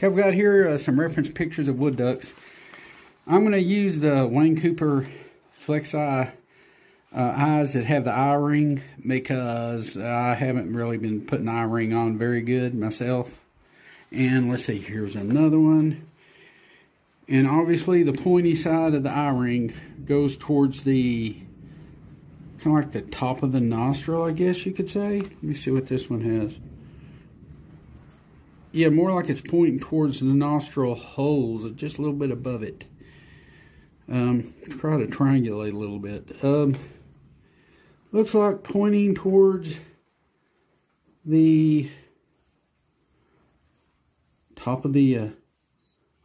Okay, I've got here some reference pictures of wood ducks. I'm going to use the Wayne Cooper Flex Eye eyes that have the eye ring because I haven't really been putting the eye ring on very good myself. And let's see, here's another one. And obviously the pointy side of the eye ring goes towards the, kind of like the top of the nostril, I guess you could say. Let me see what this one has. Yeah, more like it's pointing towards the nostril holes, just a little bit above it. Try to triangulate a little bit. Looks like pointing towards the top of the,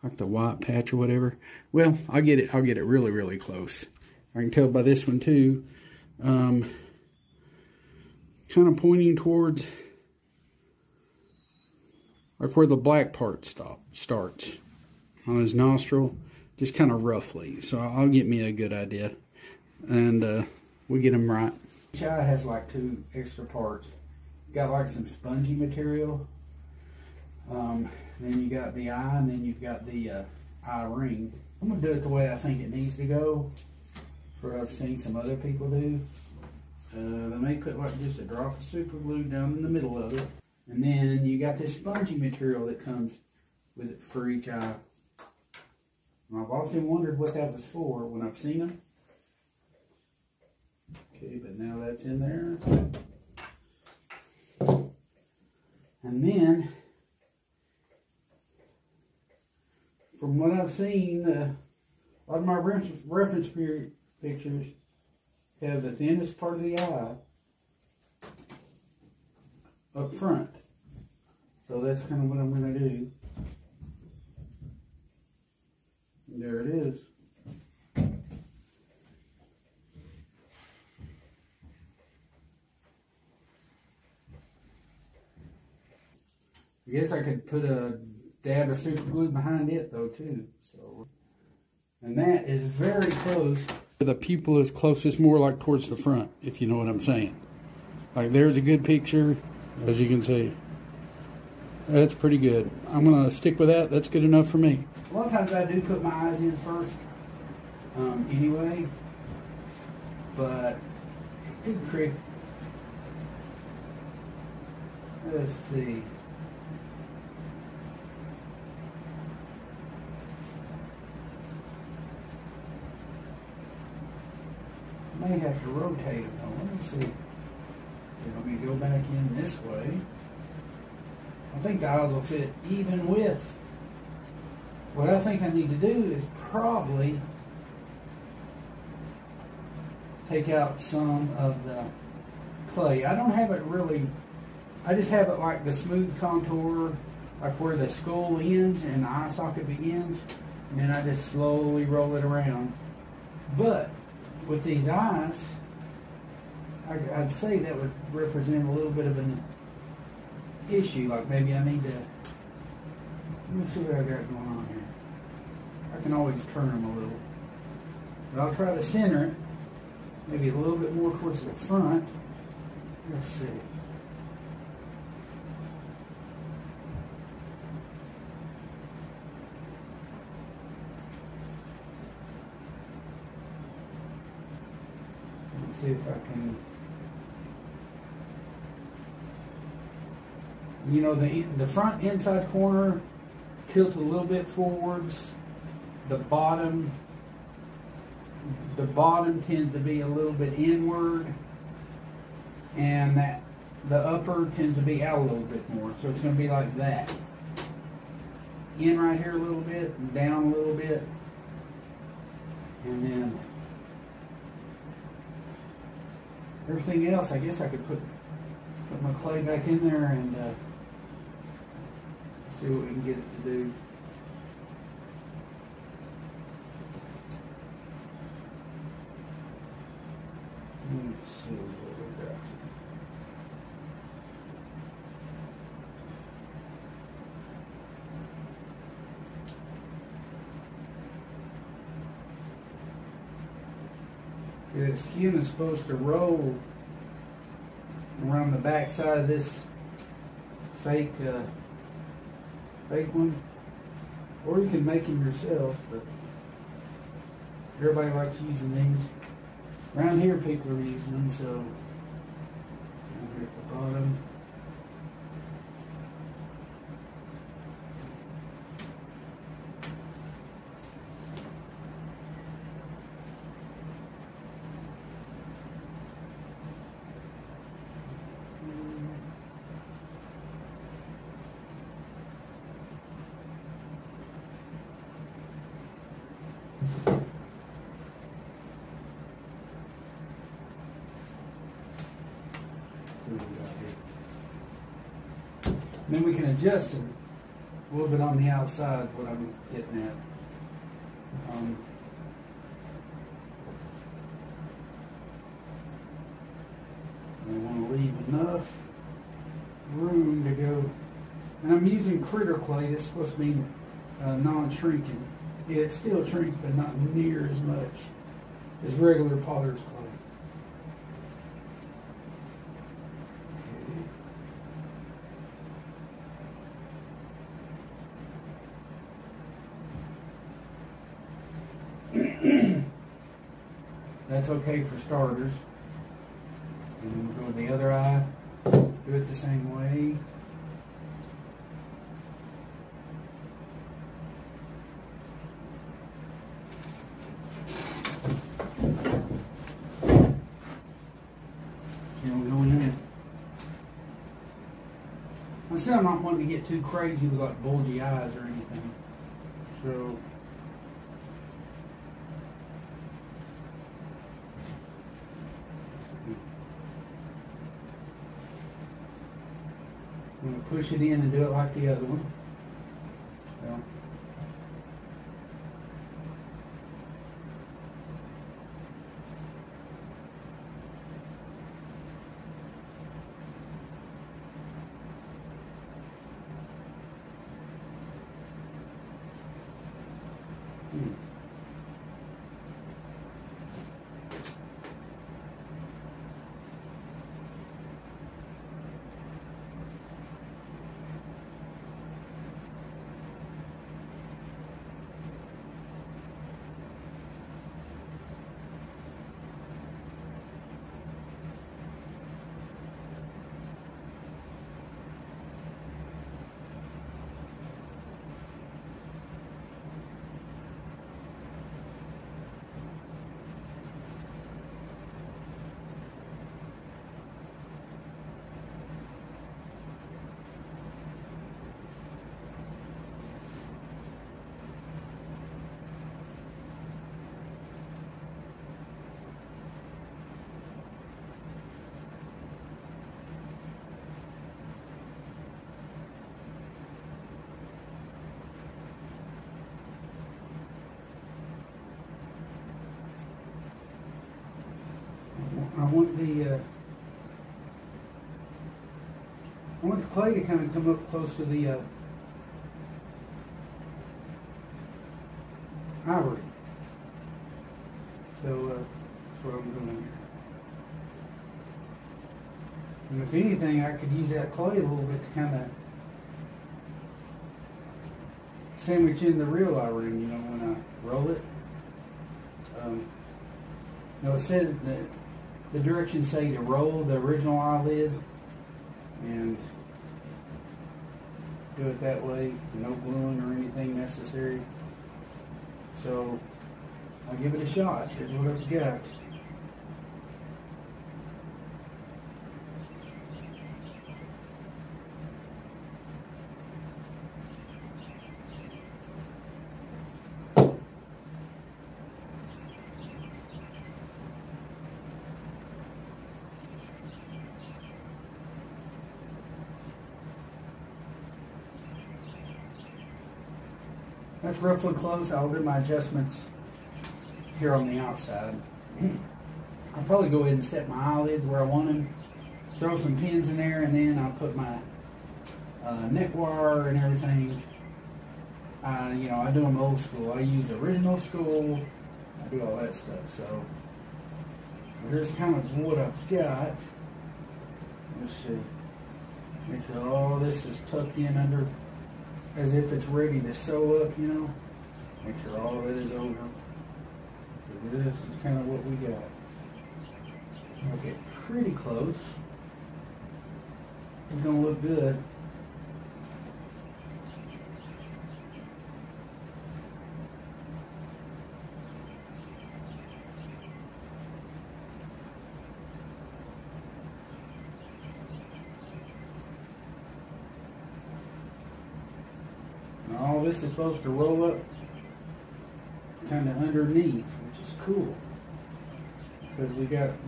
like the white patch or whatever. Well, I'll get it really, really close. I can tell by this one too. Kind of pointing towards like where the black part starts on his nostril, just kind of roughly. So I'll get me a good idea, and we'll get him right. Each eye has like 2 extra parts. Got like some spongy material. Then you got the eye, and then you've got the eye ring. I'm gonna do it the way I think it needs to go. For what I've seen some other people do. They may put like just a drop of super glue down in the middle of it. And then you got this spongy material that comes with it for each eye. And I've often wondered what that was for when I've seen them. Okay, but now that's in there. And then, from what I've seen, a lot of my reference pictures have the thinnest part of the eye up front. So that's kind of what I'm going to do. And there it is. I guess I could put a dab of super glue behind it though too. So, and that is very close. The pupil is closest more like towards the front, if you know what I'm saying. Like there's a good picture, as you can see. That's pretty good. I'm going to stick with that. That's good enough for me. A lot of times I do put my eyes in first anyway, but good trick. Let's see. May have to rotate it though. Let me see. Let me go back in this way. I think the eyes will fit even with. What I think I need to do is probably take out some of the clay. I don't have it really, I just have it like the smooth contour, like where the skull ends and the eye socket begins, and then I just slowly roll it around. But with these eyes, I'd say that would represent a little bit of an issue. Like maybe I need to, let me see what I got going on here. I can always turn them a little. But I'll try to center it, maybe a little bit more towards the front. Let's see. Let's see if I can. You know, the front inside corner tilt a little bit forwards. The bottom tends to be a little bit inward, and the upper tends to be out a little bit more. So it's going to be like that. In right here a little bit, and down a little bit, and then everything else. I guess I could put my clay back in there and see what we can get it to do. Let's see what we got. The skin is supposed to roll around the back side of this fake one. Or you can make them yourself, but everybody likes using these. Around here people are using them, so down here at the bottom. And then we can adjust it a little bit on the outside, what I'm getting at. I want to leave enough room to go. And I'm using critter clay. It's supposed to be non-shrinking. Yeah, it still shrinks, but not near as much as regular potter's clay. That's okay for starters. And then we'll go with the other eye. Do it the same way. Here we go in. I said I'm not wanting to get too crazy with like bulgy eyes or anything. So I'm going to push it in and do it like the other one. So. I want the clay to kind of come up close to the ivory. So that's what I'm doing here. And if anything, I could use that clay a little bit to kind of sandwich in the real ivory, you know, when I roll it. You know, it says that the directions say to roll the original eyelid and do it that way, no gluing or anything necessary. So I'll give it a shot. Here's what I've got. That's roughly close. I'll do my adjustments here on the outside. I'll probably go ahead and set my eyelids where I want them, throw some pins in there, and then I'll put my neck wire and everything. You know, I do them old school. I use original school. I do all that stuff. So here's kind of what I've got. Let's see. Make sure all this is tucked in under as if it's ready to sew up, you know. Make sure all of it is over. So this is kind of what we got. I'll get pretty close. It's gonna look good. And all this is supposed to roll up kind of underneath, which is cool. Because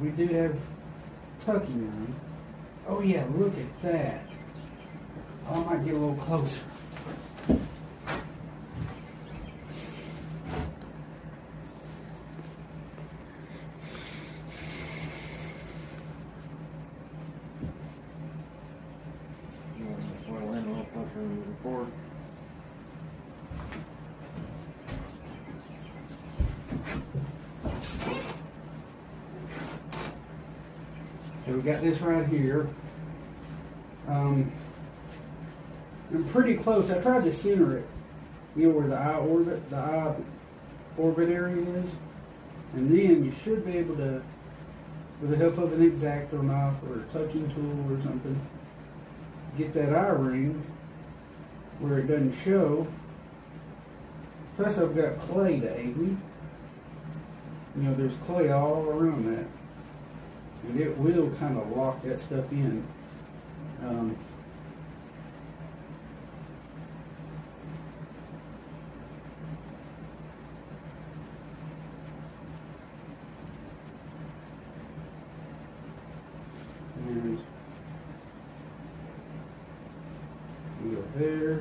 we do have tucking room. Oh yeah, look at that. Oh, I might get a little closer. So we got this right here. I'm pretty close. I tried to center it, you know, where the eye orbit area is, and then you should be able to, with the help of an X-Acto knife or a tucking tool or something, get that eye ring where it doesn't show. Plus, I've got clay to aid me. You know, there's clay all around that. And it will kind of lock that stuff in. And we go there.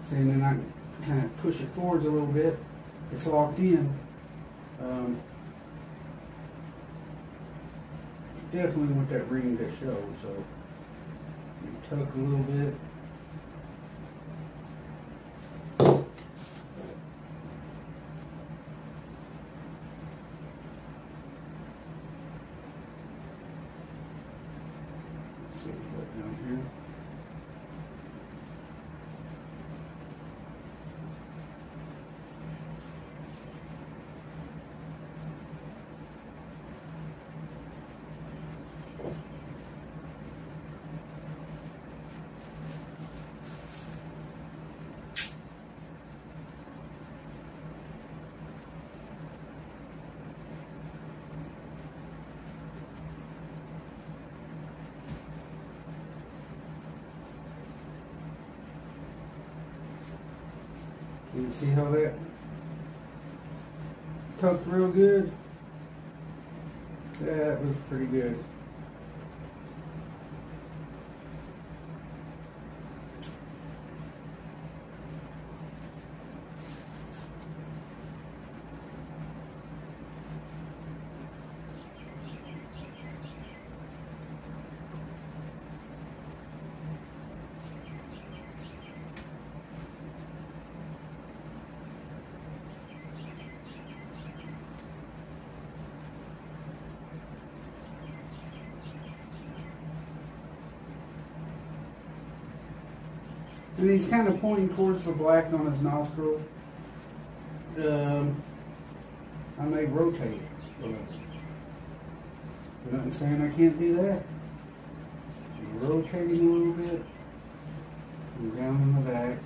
See, and then I can kind of push it forwards a little bit. It's locked in. Definitely want that ring to show, so you tuck a little bit. Let's see what down here. You see how that tucked real good? That was pretty good. And he's kind of pointing towards the black on his nostril. I may rotate it a little. Nothing saying I can't do that. Rotating a little bit. And down in the back.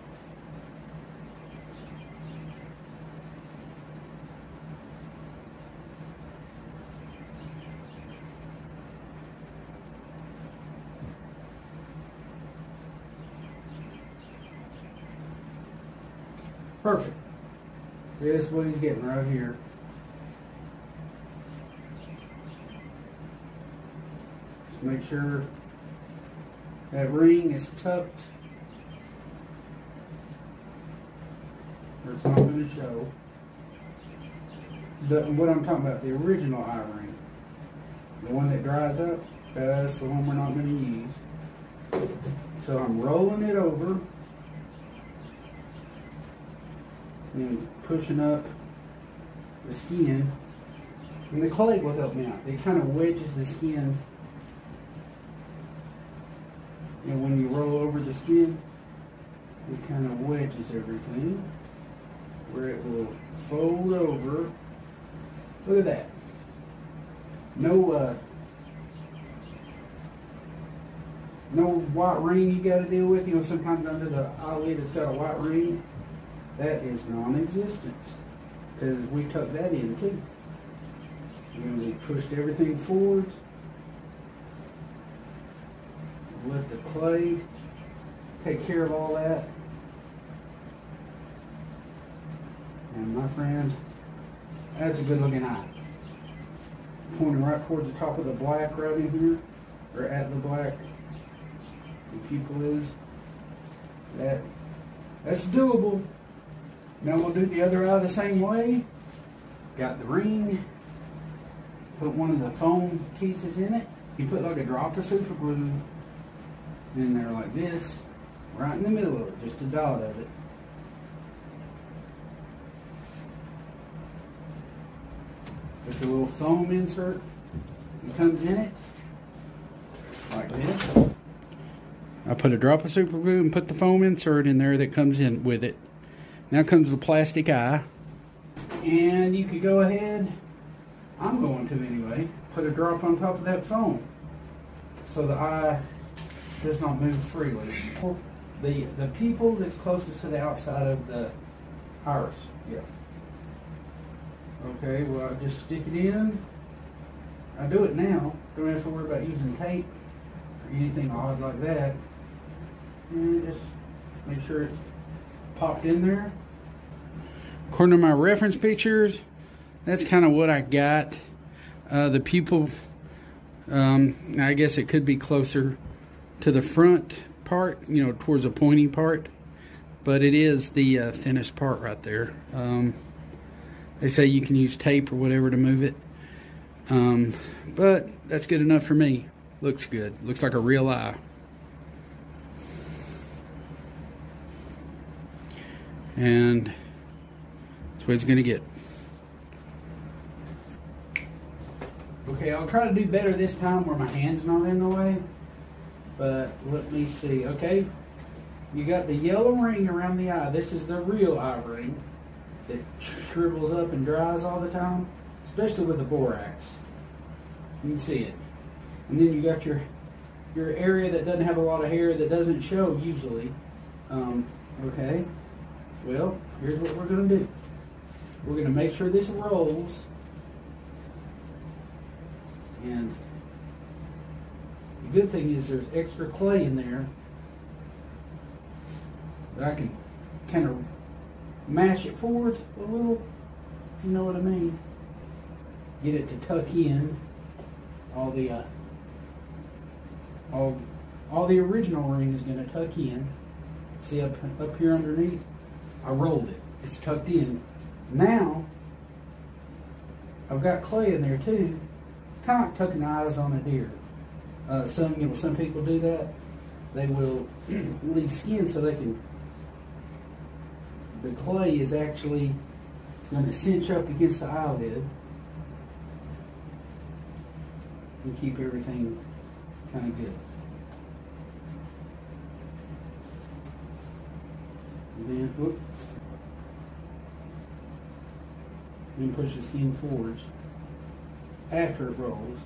Perfect. This is what he's getting right here. Just make sure that ring is tucked or it's not going to show. What I'm talking about, the original eye ring. The one that dries up, that's the one we're not going to use. So I'm rolling it over. And pushing up the skin, and the clay will help me out. It kind of wedges the skin, and when you roll over the skin, it kind of wedges everything where it will fold over. Look at that. No no white ring you got to deal with. You know, sometimes under the eyelid it's got a white ring. That is non-existent because we tucked that in too. And we pushed everything forward. Let the clay take care of all that. And my friends, that's a good looking eye. Pointing right towards the top of the black right in here, or at the black. The pupil is. That's doable. Now we'll do the other eye the same way. Got the ring. Put one of the foam pieces in it. You put like a drop of super glue in there like this, right in the middle of it, just a dot of it. There's a little foam insert that comes in it, like this. I put a drop of super glue and put the foam insert in there that comes in with it. Now comes the plastic eye. And you could go ahead, I'm going to anyway, put a drop on top of that foam so the eye does not move freely. The pupil that's closest to the outside of the iris, yeah. Okay, well, I just stick it in. I do it now. Don't have to worry about using tape or anything odd like that. And just make sure it's popped in there. According to my reference pictures, that's kind of what I got. The pupil, I guess it could be closer to the front part, you know, towards the pointy part. But it is the thinnest part right there. They say you can use tape or whatever to move it. But that's good enough for me. Looks good. Looks like a real eye. And that's what it's going to get. Okay, I'll try to do better this time where my hand's not in the way. But let me see. Okay, you got the yellow ring around the eye. This is the real eye ring that shrivels up and dries all the time, especially with the borax. You can see it. And then you got your area that doesn't have a lot of hair, that doesn't show usually. Okay, well, here's what we're going to do. We're going to make sure this rolls. And the good thing is there's extra clay in there that I can kind of mash it forward a little, if you know what I mean. Get it to tuck in all the original ring is going to tuck in. See up here underneath? I rolled it. It's tucked in. Now I've got clay in there too. It's kind of like tucking eyes on a deer. Some people do that. They will leave skin so they can. The clay is actually going to cinch up against the eyelid and keep everything kind of good. And then, whoop, then push the skin forwards after it rolls.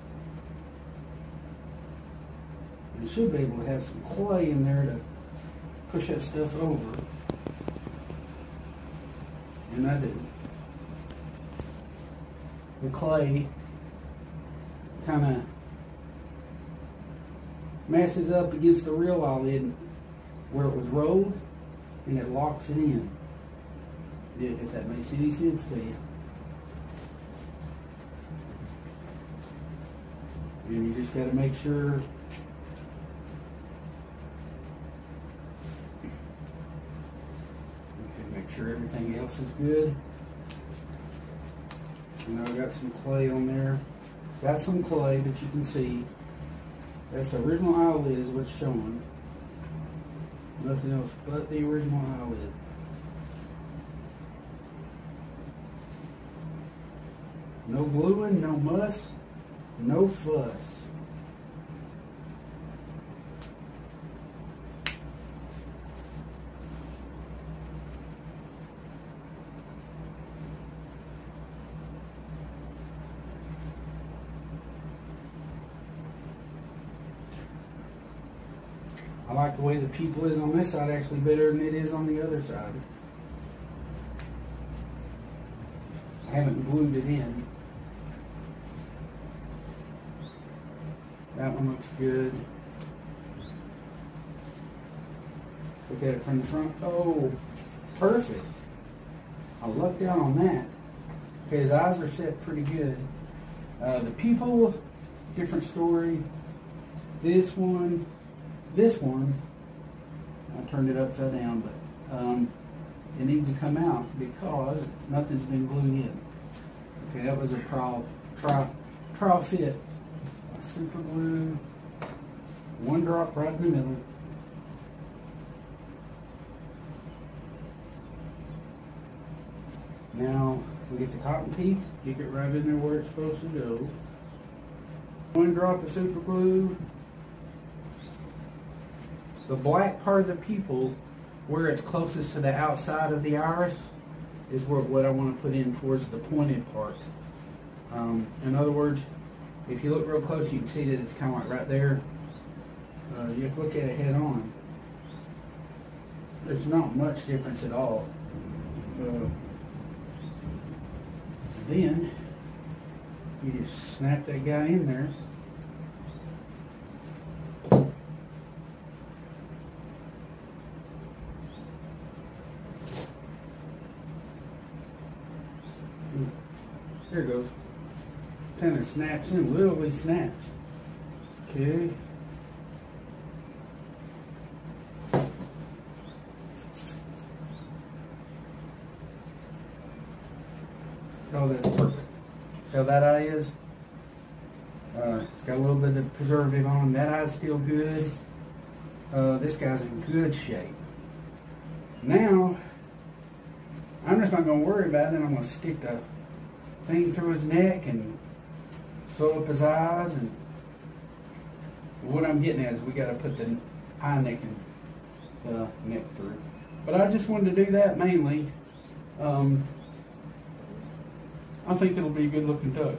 You should be able to have some clay in there to push that stuff over. And I do. The clay kind of messes up against the real eyelid where it was rolled, and it locks it in. If that makes any sense to you. And you just got to make sure everything else is good. And I've got some clay on there. Got some clay that you can see. That's the original eyelid is what's showing. Nothing else but the original eyelid. No gluing, no muss, no fuss. I like the way the pupil is on this side actually better than it is on the other side. I haven't glued it in. That one looks good. Look at it from the front. Oh, perfect. I lucked out on that. Okay, his eyes are set pretty good. The pupil, different story. This one, I turned it upside down, but it needs to come out because nothing's been glued in. Okay, that was a trial fit. Super glue, one drop right in the middle. Now we get the cotton piece, kick it right in there where it's supposed to go. One drop of super glue. The black part of the pupil, where it's closest to the outside of the iris, is what I want to put in towards the pointed part. In other words, if you look real close, you can see that it's kind of like right there. You have to look at it head on. There's not much difference at all. Then you just snap that guy in there. There it goes. Kind of snaps in, literally snaps. Okay. Oh, that's perfect. See how that eye is? It's got a little bit of preservative on. That eye's still good. This guy's in good shape. Now, I'm just not going to worry about it. I'm going to stick the thing through his neck and sew up his eyes. And what I'm getting at is we got to put the eye neck and neck through. But I just wanted to do that mainly. I think it'll be a good looking duck.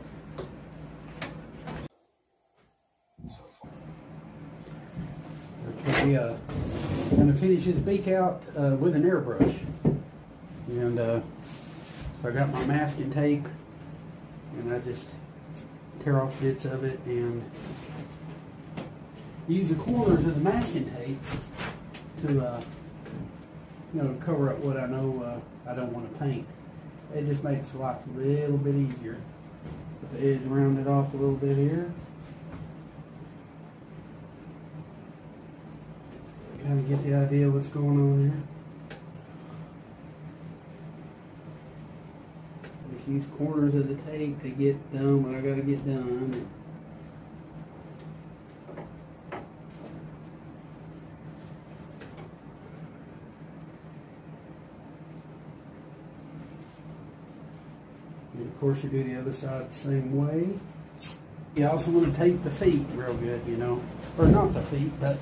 Okay, I'm going to finish his beak out with an airbrush. And so I got my masking tape, and I just tear off bits of it and use the corners of the masking tape to cover up what I know I don't want to paint. It just makes life a little bit easier. Put the edge rounded off a little bit here. Kind of get the idea of what's going on here. Just use corners of the tape to get done what I got to get done. And of course you do the other side the same way. You also want to tape the feet real good, or not the feet, but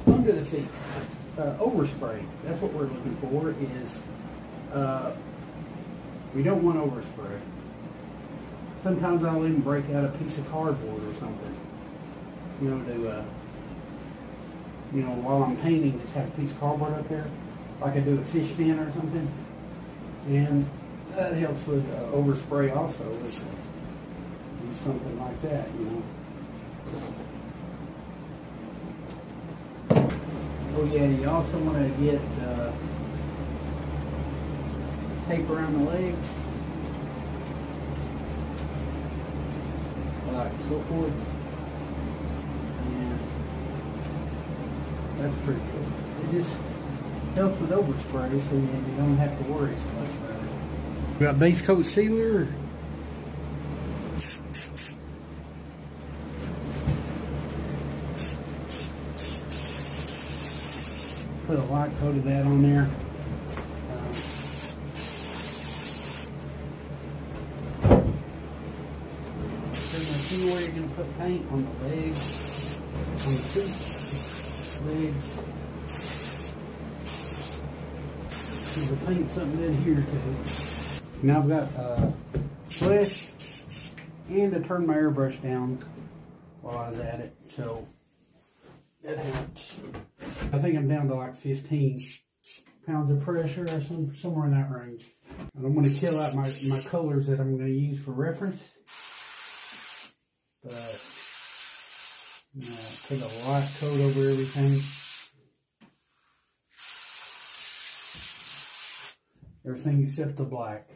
under the feet. Overspray. That's what we're looking for. Is we don't want overspray. Sometimes I'll even break out a piece of cardboard or something. While I'm painting, just have a piece of cardboard up there, like I do a fish fin or something, and that helps with overspray also. Use something like that, Oh yeah, you also want to get tape around the legs, like so forth. And that's pretty good. It just helps with overspray, so you don't have to worry so much about it. We got base coat sealer. Put a light coat of that on there. See where you're going to put paint on the legs, on the feet, legs. See, we'll paint something in here too. Now I've got flesh and to turn my airbrush down while I was at it, so that helps. I think I'm down to like 15 pounds of pressure or somewhere in that range. And I'm going to kill out my colors that I'm going to use for reference. But put a light coat over everything. Everything except the black.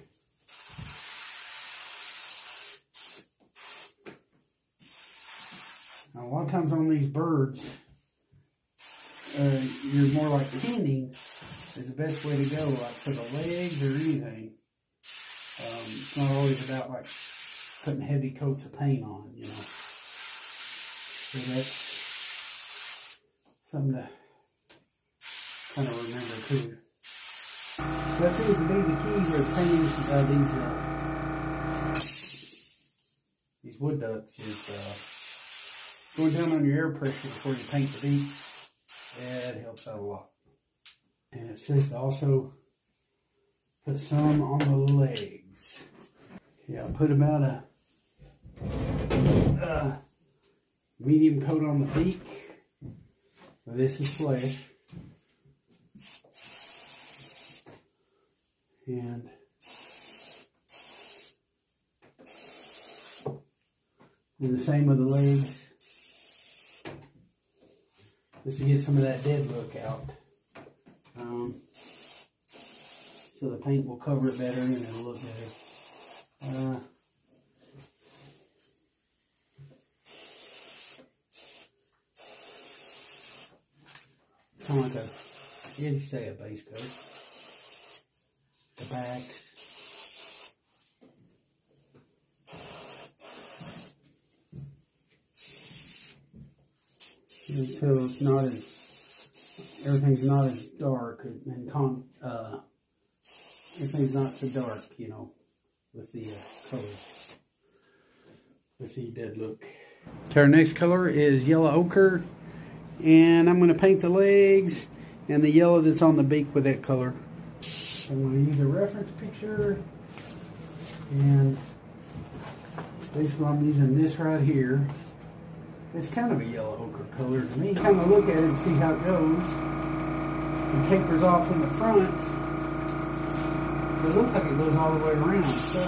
Now, a lot of times on these birds, you're more like painting is the best way to go, like for the legs or anything. It's not always about like putting heavy coats of paint on, you know. So that's something to kind of remember too. That seems to be the key with painting these wood ducks is going down on your air pressure before you paint the beak. That helps out a lot. And it says to also put some on the legs. Yeah, I'll put about a medium coat on the beak. This is flesh. And do the same with the legs. Just to get some of that dead look out. So the paint will cover it better and it'll look better. It's kind of like I guess you say a base coat. The backs. So it's not as, everything's not as dark and everything's not so dark, you know, with the colors, with the dead look. So our next color is yellow ochre, and I'm going to paint the legs and the yellow that's on the beak with that color. So I'm going to use a reference picture, and basically I'm using this right here. It's kind of a yellow ochre color to me. Kind of look at it and see how it goes. It tapers off in the front. It looks like it goes all the way around. So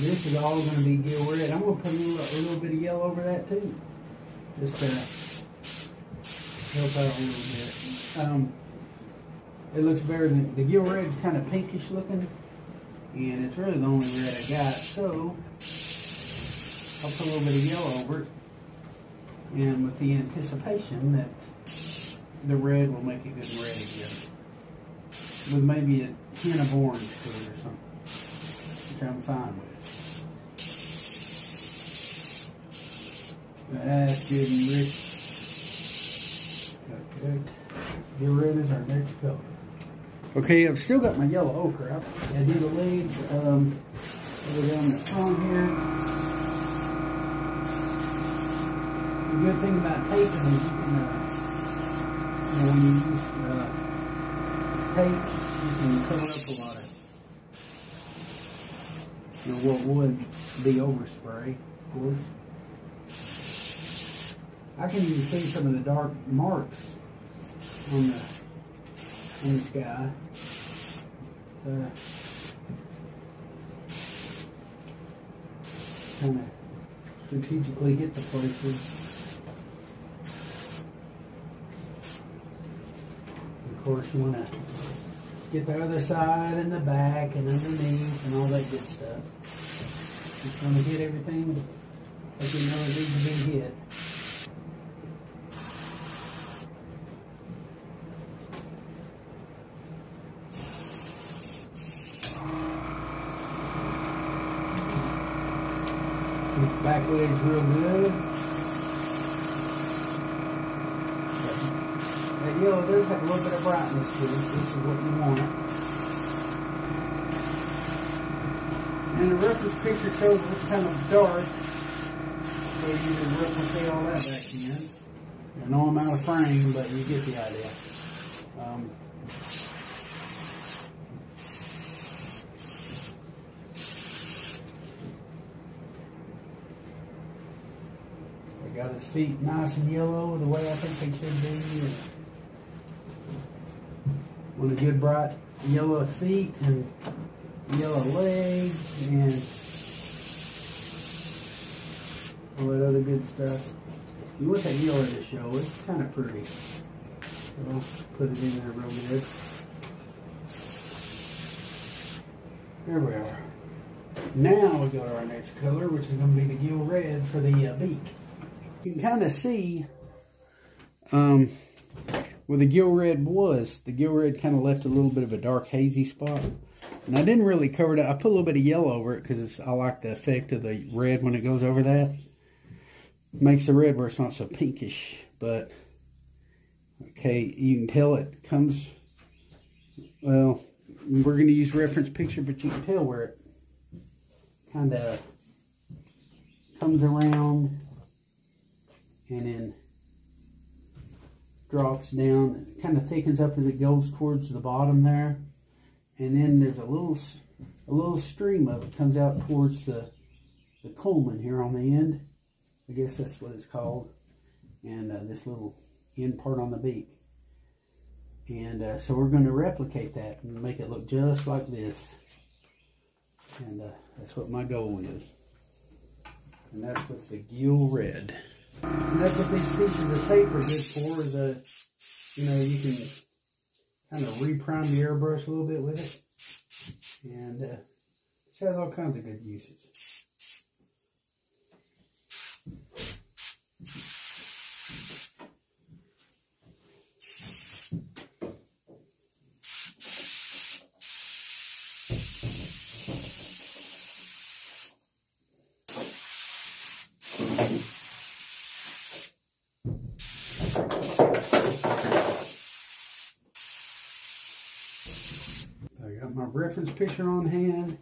this is all going to be gill red. I'm going to put a little bit of yellow over that too, just to help out a little bit. It looks better than the gill red's kind of pinkish looking, and it's really the only red I got. So I'll put a little bit of yellow over it, and with the anticipation that the red will make it good and red again, with maybe a hint of orange to it or something, which I'm fine with. That's good and rich. Okay. Gill red is our next color. Okay, I've still got my yellow ochre out. I do the legs over down the front here. The good thing about taping is you can, when you use tape, you can cover up a lot of what would be overspray, of course. I can even see some of the dark marks on this guy. Kind of strategically hit the places. Of course, you want to get the other side and the back and underneath and all that good stuff. Just want to hit everything like you know it needs to be hit. Back leg's real good. That yellow does have a little bit of brightness to it, which is what you want. And the reference picture shows it's kind of dark. So you can replicate all that back in. I know I'm out of frame, but you get the idea. I got his feet nice and yellow the way I think they should be. With a good bright yellow feet and yellow legs and all that other good stuff. You want that yellow to show, it's kind of pretty. So I'll put it in there real good. There we are. Now we go to our next color, which is going to be the gill red for the beak. You can kind of see where the gill red was. The gill red kind of left a little bit of a dark hazy spot. And I didn't really cover it up. I put a little bit of yellow over it because I like the effect of the red when it goes over that. Makes the red where it's not so pinkish. But, okay, you can tell it comes, well, we're going to use reference picture, but you can tell where it kind of comes around and then drops down. It kind of thickens up as it goes towards the bottom there. And then there's a little stream of it comes out towards the culmen here on the end. I guess that's what it's called. And this little end part on the beak. And so we're going to replicate that and make it look just like this. And that's what my goal is. And that's with the gill red. And that's what these pieces of tape are good for, is you know, you can kind of reprime the airbrush a little bit with it. And it has all kinds of good uses. I got my reference picture on hand.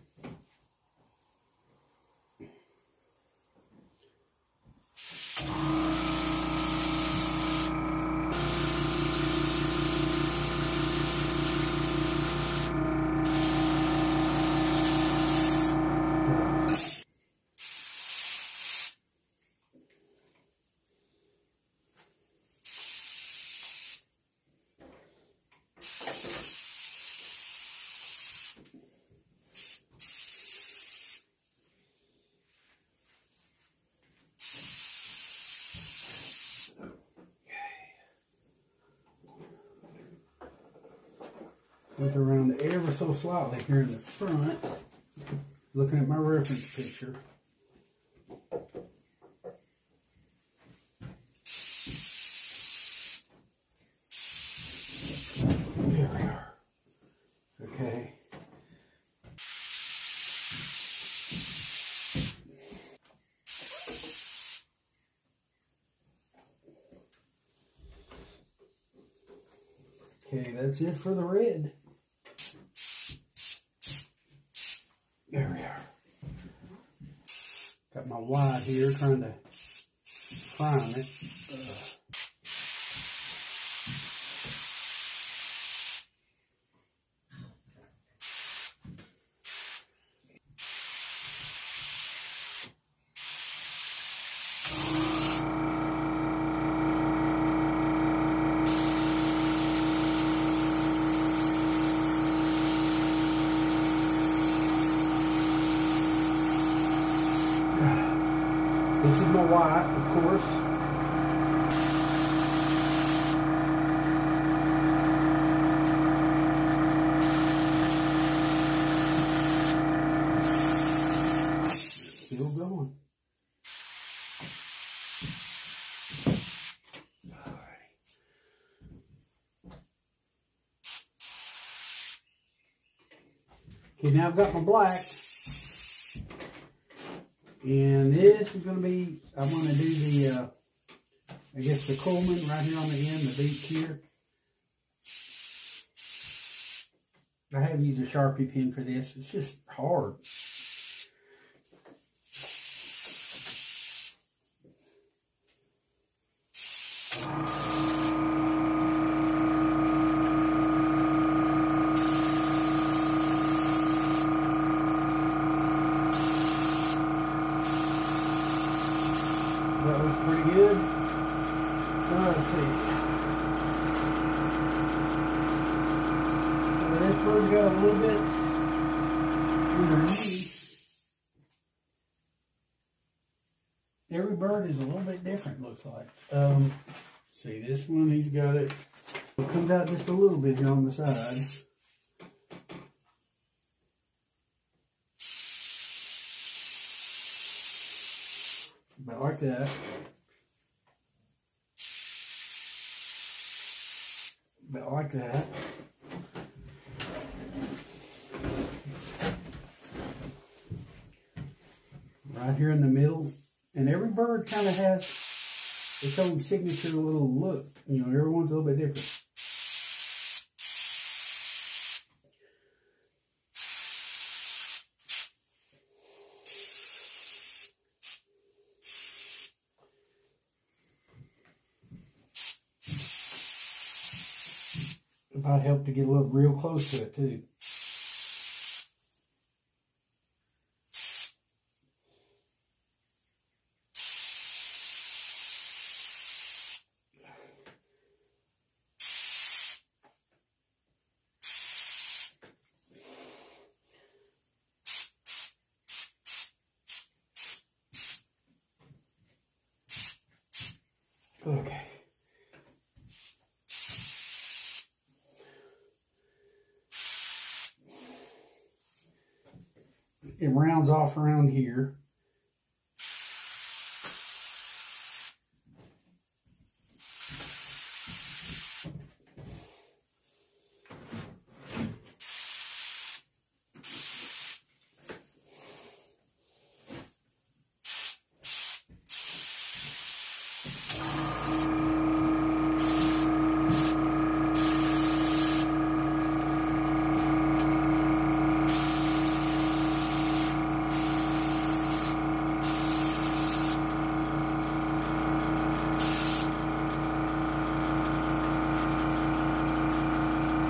Look around ever so slightly here in the front, looking at my reference picture. There we are. Okay. Okay, that's it for the red. There we are. Got my white here, trying to prime it. This is my white, of course. Still going. Alrighty. Okay, now I've got my black. And this is going to be, I want to do the, I guess the culmen right here on the end, the beak here. I have used a Sharpie pen for this. It's just hard. bird's got a little bit underneath. Every bird is a little bit different, looks like. See, this one, he's got it. It comes out just a little bit here on the side. About like that. About like that. Right here in the middle. And every bird kind of has its own signature little look. You know, everyone's a little bit different. It might help to get a little real close to it too. Okay. It rounds off around here.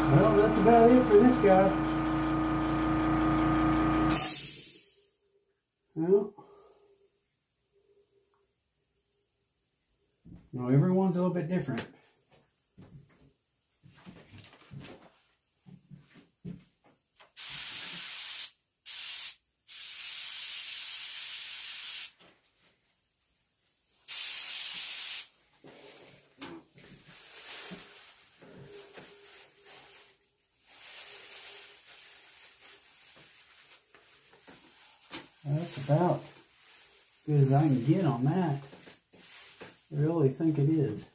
Well, that's about it for this guy. Well, you know, everyone's a little bit different. That's about as good as I can get on that. I really think it is.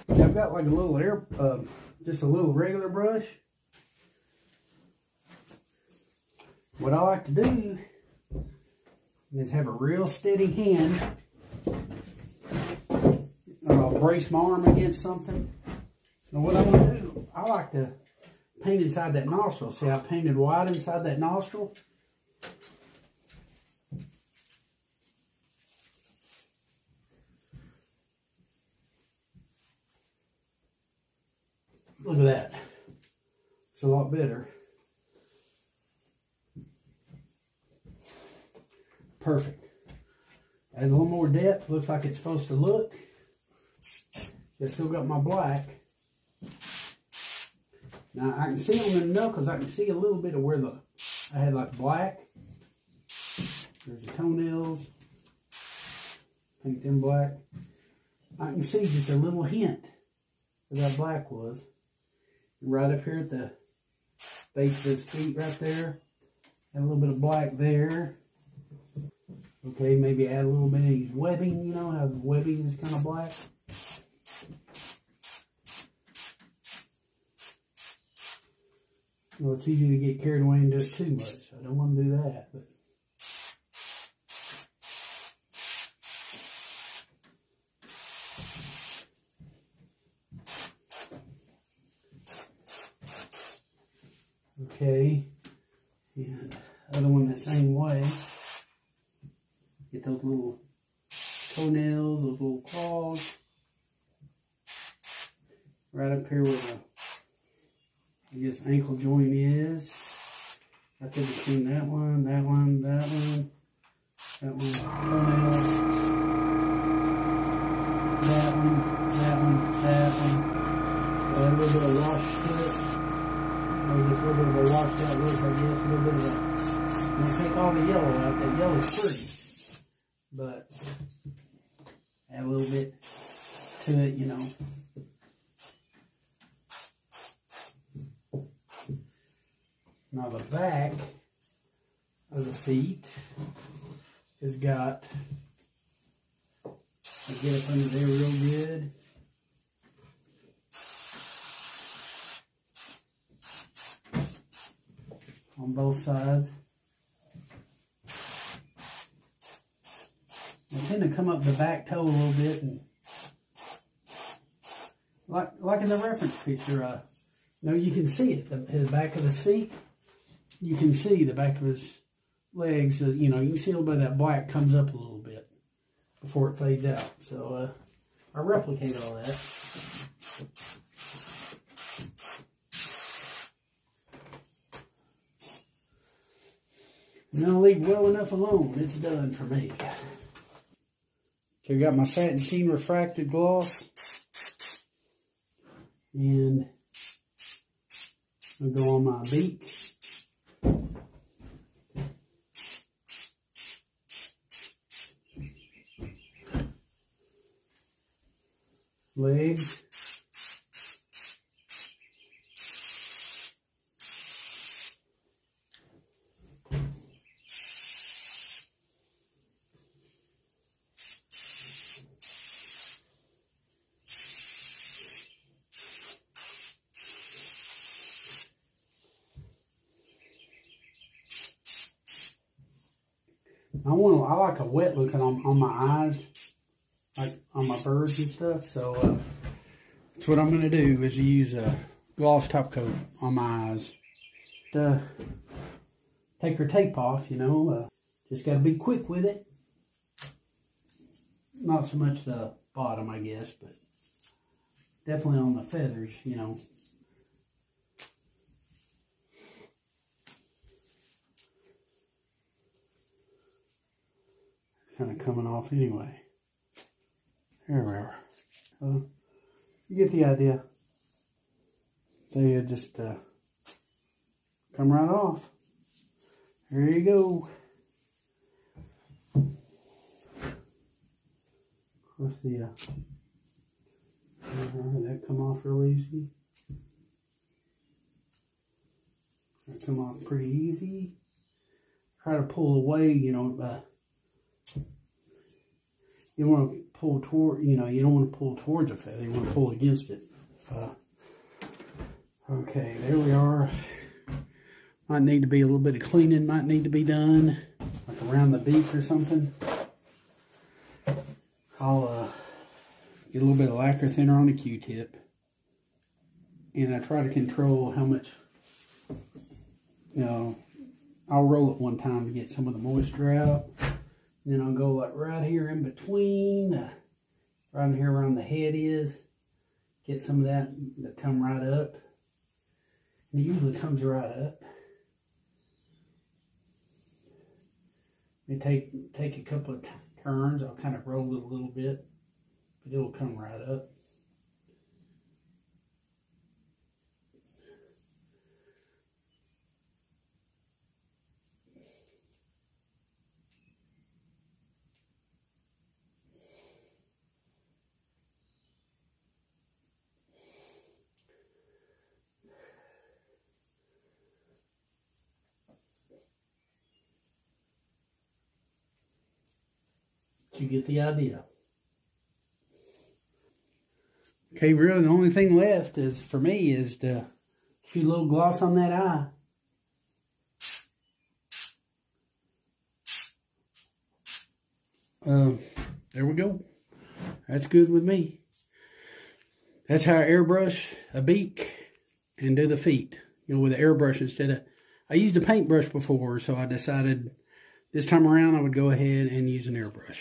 Now I've got like a little just a little regular brush. What I like to do is have a real steady hand. I'll brace my arm against something. And what I want to do, I like to paint inside that nostril. See, I painted white inside that nostril. Look at that. It's a lot better. Perfect. Adds a little more depth. Looks like it's supposed to look. It's still got my black. Now I can see on the knuckles, I can see a little bit of where I had like black. There's the toenails. Paint them black. I can see just a little hint where that black was. Right up here at the base of his feet right there. Add a little bit of black there. Okay, maybe add a little bit of his webbing, you know, how the webbing is kind of black. Well, it's easy to get carried away and do it too much. I don't want to do that. But okay, and other one the same way. Get those little toenails, those little claws. Right up here where the, I guess, ankle joint is. Right there between that one, that one, that one. That one, toenail. That one, that one, that one. Add a little bit of wash to it. Maybe just a little bit of a washed out look, I guess. A little bit of a, I'm gonna take all the yellow out. That yellow's pretty, but add a little bit to it, you know. Now the back of the feet has got, I get up under there real good. On both sides. I tend to come up the back toe a little bit, and like in the reference picture, you know, you can see it, the back of his feet. You can see the back of his legs. You know, you can see a little bit of that black comes up a little bit before it fades out. So I replicate all that. And I'll leave well enough alone. It's done for me. So I got my satin sheen refracted gloss. And I'll go on my beak. Legs. I like a wet look on my eyes, like on my birds and stuff. So that's what I'm going to do, is use a gloss top coat on my eyes. Take her tape off, you know. Just got to be quick with it. Not so much the bottom, I guess, but definitely on the feathers, you know. Kind of coming off anyway. There we are. You get the idea. They just come right off. There you go. Of course, that come off real easy. That come off pretty easy. Try to pull away, you know. You want to pull toward, you know, you don't want to pull towards a feather. You want to pull against it. Okay, there we are. Might need to be a little bit of cleaning. Might need to be done, like around the beak or something. I'll get a little bit of lacquer thinner on the Q-tip, and I try to control how much. You know, I'll roll it one time to get some of the moisture out. Then I'll go like right here in between, right in here around the head is, get some of that to come right up. And it usually comes right up. Let me take a couple of turns. I'll kind of roll it a little bit, but it'll come right up. You get the idea. Okay, really the only thing left is for me is to shoot a little gloss on that eye. There we go. That's good with me. That's how I airbrush a beak and do the feet. You know, with an airbrush instead of, I used a paintbrush before, so I decided this time around I would go ahead and use an airbrush.